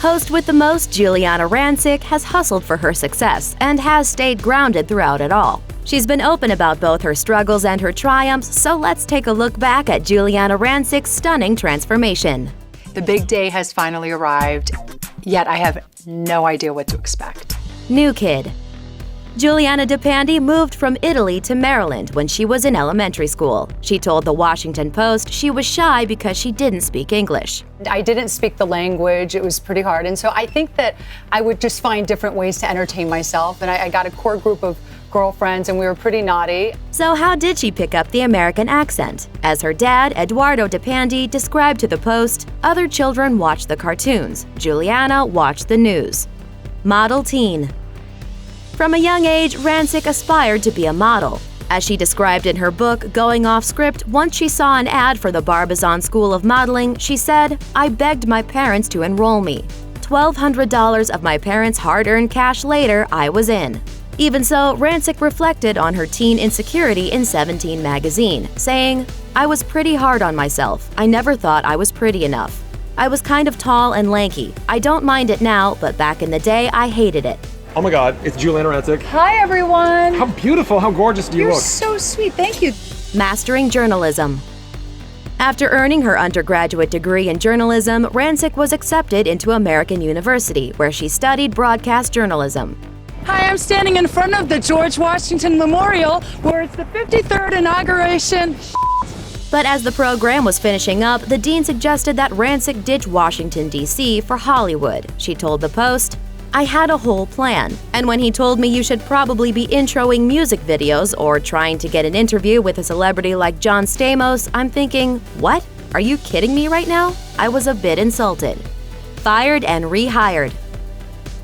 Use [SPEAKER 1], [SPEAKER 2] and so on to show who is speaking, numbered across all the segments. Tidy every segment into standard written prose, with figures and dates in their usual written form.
[SPEAKER 1] Host with the most, Giuliana Rancic has hustled for her success and has stayed grounded throughout it all. She's been open about both her struggles and her triumphs, so let's take a look back at Giuliana Rancic's stunning transformation.
[SPEAKER 2] The big day has finally arrived, yet I have no idea what to expect.
[SPEAKER 1] New kid. Giuliana DePandi moved from Italy to Maryland when she was in elementary school. She told the Washington Post she was shy because she didn't speak English.
[SPEAKER 2] I didn't speak the language. It was pretty hard. And so I think that I would just find different ways to entertain myself. And I got a core group of girlfriends and we were pretty naughty.
[SPEAKER 1] So how did she pick up the American accent? As her dad, Eduardo DePandi, described to the Post, other children watched the cartoons. Giuliana watched the news. Model teen. From a young age, Rancic aspired to be a model. As she described in her book, Going Off Script, once she saw an ad for the Barbizon School of Modeling, she said, "I begged my parents to enroll me. $1,200 of my parents' hard-earned cash later, I was in." Even so, Rancic reflected on her teen insecurity in 17 magazine, saying, "I was pretty hard on myself. I never thought I was pretty enough. I was kind of tall and lanky. I don't mind it now, but back in the day, I hated it."
[SPEAKER 3] Oh my God, it's Giuliana Rancic.
[SPEAKER 2] Hi, everyone.
[SPEAKER 3] How beautiful, how gorgeous do you
[SPEAKER 2] You're
[SPEAKER 3] look?
[SPEAKER 2] so sweet. Thank you.
[SPEAKER 1] Mastering journalism. After earning her undergraduate degree in journalism, Rancic was accepted into American University, where she studied broadcast journalism.
[SPEAKER 4] Hi, I'm standing in front of the George Washington Memorial, where it's the 53rd inauguration.
[SPEAKER 1] But as the program was finishing up, the dean suggested that Rancic ditch Washington, D.C. for Hollywood. She told the Post, "I had a whole plan, and when he told me you should probably be introing music videos or trying to get an interview with a celebrity like John Stamos, I'm thinking, what? Are you kidding me right now? I was a bit insulted." Fired and rehired.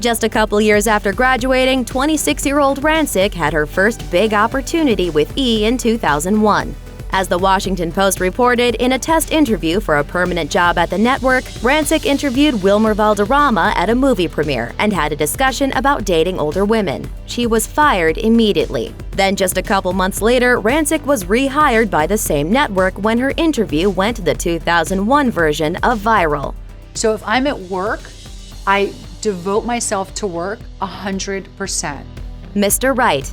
[SPEAKER 1] Just a couple years after graduating, 26-year-old Rancic had her first big opportunity with E! in 2001. As the Washington Post reported, in a test interview for a permanent job at the network, Rancic interviewed Wilmer Valderrama at a movie premiere and had a discussion about dating older women. She was fired immediately. Then just a couple months later, Rancic was rehired by the same network when her interview went the 2001 version of viral.
[SPEAKER 2] So if I'm at work, I devote myself to work 100%.
[SPEAKER 1] Mr. Right.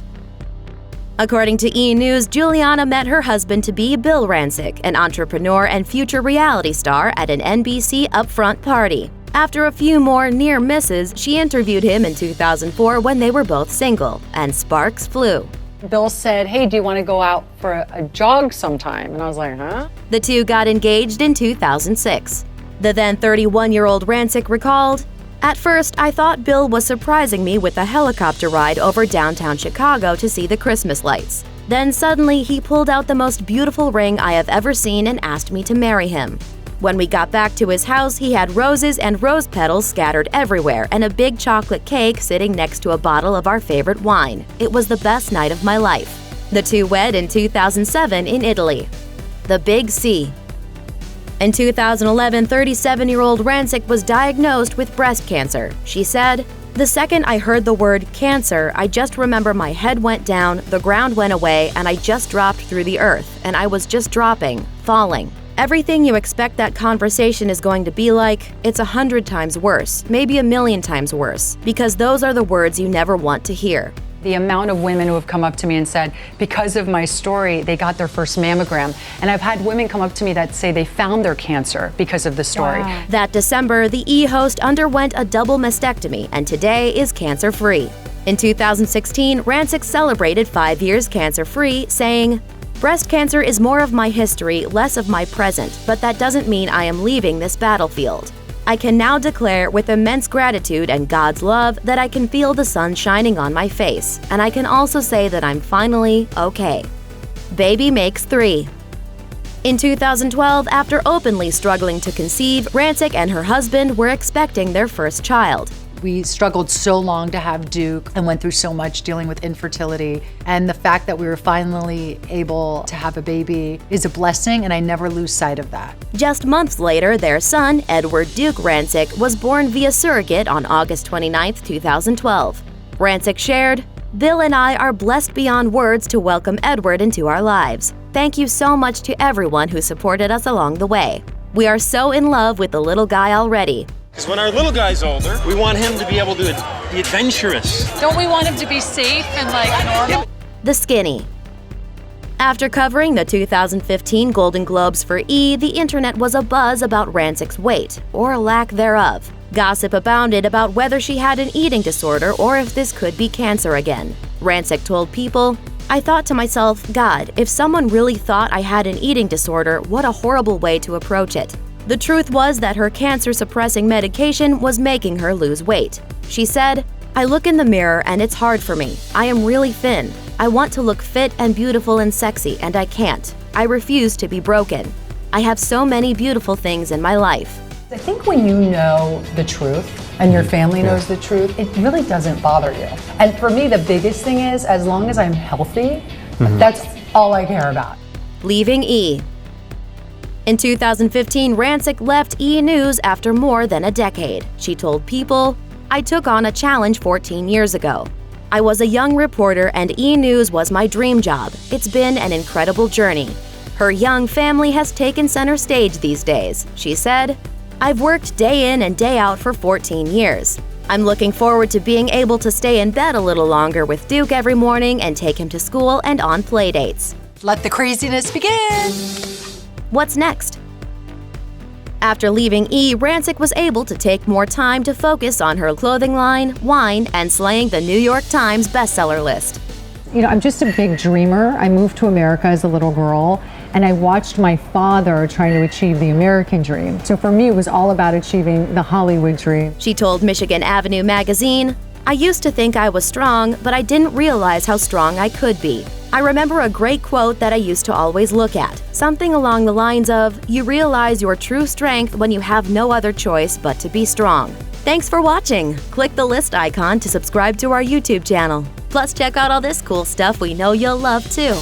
[SPEAKER 1] According to E! News, Giuliana met her husband-to-be Bill Rancic, an entrepreneur and future reality star, at an NBC upfront party. After a few more near misses, she interviewed him in 2004 when they were both single, and sparks flew.
[SPEAKER 2] Bill said, "Hey, do you want to go out for a jog sometime?" And I was like, huh?
[SPEAKER 1] The two got engaged in 2006. The then 31-year-old Rancic recalled, "At first, I thought Bill was surprising me with a helicopter ride over downtown Chicago to see the Christmas lights. Then suddenly, he pulled out the most beautiful ring I have ever seen and asked me to marry him. When we got back to his house, he had roses and rose petals scattered everywhere and a big chocolate cake sitting next to a bottle of our favorite wine. It was the best night of my life." The two wed in 2007 in Italy. The Big C. In 2011, 37-year-old Rancic was diagnosed with breast cancer. She said, "The second I heard the word cancer, I just remember my head went down, the ground went away, and I just dropped through the earth, and I was just dropping, falling. Everything you expect that conversation is going to be like, it's 100 times worse, maybe 1,000,000 times worse, because those are the words you never want to hear."
[SPEAKER 2] The amount of women who have come up to me and said, because of my story, they got their first mammogram. And I've had women come up to me that say they found their cancer because of the story.
[SPEAKER 4] Wow.
[SPEAKER 1] That December, the E! host underwent a double mastectomy and today is cancer-free. In 2016, Rancic celebrated 5 years cancer-free, saying, "Breast cancer is more of my history, less of my present, but that doesn't mean I am leaving this battlefield. I can now declare with immense gratitude and God's love that I can feel the sun shining on my face, and I can also say that I'm finally okay." Baby makes 3. In 2012, after openly struggling to conceive, Rancic and her husband were expecting their first child.
[SPEAKER 2] We struggled so long to have Duke and went through so much dealing with infertility. And the fact that we were finally able to have a baby is a blessing, and I never lose sight of that.
[SPEAKER 1] Just months later, their son, Edward Duke Rancic, was born via surrogate on August 29, 2012. Rancic shared, "Bill and I are blessed beyond words to welcome Edward into our lives. Thank you so much to everyone who supported us along the way. We are so in love with the little guy already."
[SPEAKER 5] When our little guy's older, we want him to be able to be adventurous.
[SPEAKER 4] Don't we want him to be safe and like normal?
[SPEAKER 1] The Skinny. After covering the 2015 Golden Globes for E!, the internet was abuzz about Rancic's weight, or lack thereof. Gossip abounded about whether she had an eating disorder or if this could be cancer again. Rancic told People, "I thought to myself, God, if someone really thought I had an eating disorder, what a horrible way to approach it." The truth was that her cancer-suppressing medication was making her lose weight. She said, "I look in the mirror and it's hard for me. I am really thin. I want to look fit and beautiful and sexy, and I can't. I refuse to be broken. I have so many beautiful things in my life."
[SPEAKER 2] I think when you know the truth and your family knows the truth, it really doesn't bother you. And for me, the biggest thing is, as long as I'm healthy, that's all I care about.
[SPEAKER 1] Leaving E! In 2015, Rancic left E! News after more than a decade. She told People, "I took on a challenge 14 years ago. I was a young reporter and E! News was my dream job. It's been an incredible journey." Her young family has taken center stage these days. She said, "I've worked day in and day out for 14 years. I'm looking forward to being able to stay in bed a little longer with Duke every morning and take him to school and on play dates."
[SPEAKER 2] Let the craziness begin.
[SPEAKER 1] What's next? After leaving E!, Rancic was able to take more time to focus on her clothing line, wine, and slaying the New York Times bestseller list.
[SPEAKER 6] You know, I'm just a big dreamer. I moved to America as a little girl, and I watched my father trying to achieve the American dream. So for me, it was all about achieving the Hollywood dream.
[SPEAKER 1] She told Michigan Avenue magazine, "I used to think I was strong, but I didn't realize how strong I could be. I remember a great quote that I used to always look at, something along the lines of, 'You realize your true strength when you have no other choice but to be strong.'" Thanks for watching. Click the list icon to subscribe to our YouTube channel. Plus, check out all this cool stuff we know you'll love too.